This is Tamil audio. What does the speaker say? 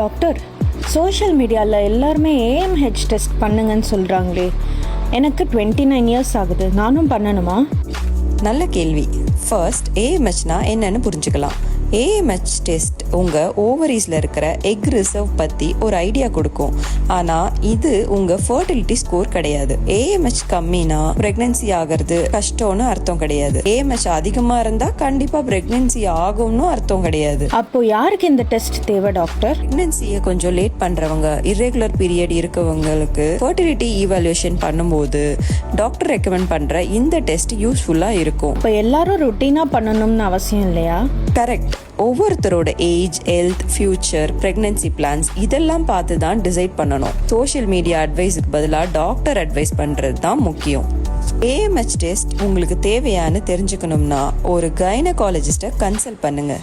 டாக்டர், சோஷியல் மீடியாவில் எல்லாருமே ஏஎம்ஹெச் டெஸ்ட் பண்ணுங்கன்னு சொல்கிறாங்களே. எனக்கு 29 இயர்ஸ் ஆகுது. நானும் பண்ணணுமா? நல்ல கேள்வி. ஃபர்ஸ்ட் ஏஎம்ஹெச்னா என்னன்னு புரிஞ்சுக்கலாம். ஏஎம்ஹெச் டெஸ்ட் உங்கள் ஓவரீஸில் இருக்கிற எக் ரிசர்வ் பற்றி ஒரு ஐடியா கொடுக்கும். ஆனால் இது உங்கள் ஃபர்டிலிட்டி ஸ்கோர் கிடையாது. ஏஎம்ஹெச் கம்மினா ப்ரெக்னன்சி ஆகிறது கஷ்டம்னு அர்த்தம் கிடையாது. ஏஎம்ஹெச் அதிகமாக இருந்தால் கண்டிப்பாக ப்ரெக்னன்சி ஆகும்னு அர்த்தம் கிடையாது. அப்போ யாருக்கு இந்த டெஸ்ட் தேவை டாக்டர்? ப்ரெக்னன்சியை கொஞ்சம் லேட் பண்ணுறவங்க, இர்ரெகுலர் பீரியட் இருக்கவங்களுக்கு ஃபர்டிலிட்டி ஈவாலுவேஷன் பண்ணும்போது டாக்டர் ரெக்கமெண்ட் பண்ணுற இந்த டெஸ்ட் யூஸ்ஃபுல்லாக இருக்கும். இப்போ எல்லாரும் ருட்டீனாக பண்ணணும்னு அவசியம் இல்லையா? கரெக்ட். ஒவ்வொருத்தரோட age, health, future, pregnancy plans இதெல்லாம் பார்த்து தான் டிசைட் பண்ணணும். சோஷியல் மீடியா அட்வைஸுக்கு பதிலாக டாக்டர் அட்வைஸ் பண்ணுறது தான் முக்கியம். ஏஎம்ஹெச் டெஸ்ட் உங்களுக்கு தேவையானு தெரிஞ்சுக்கணும்னா ஒரு கைனகாலஜிஸ்ட்டை கன்சல்ட் பண்ணுங்க.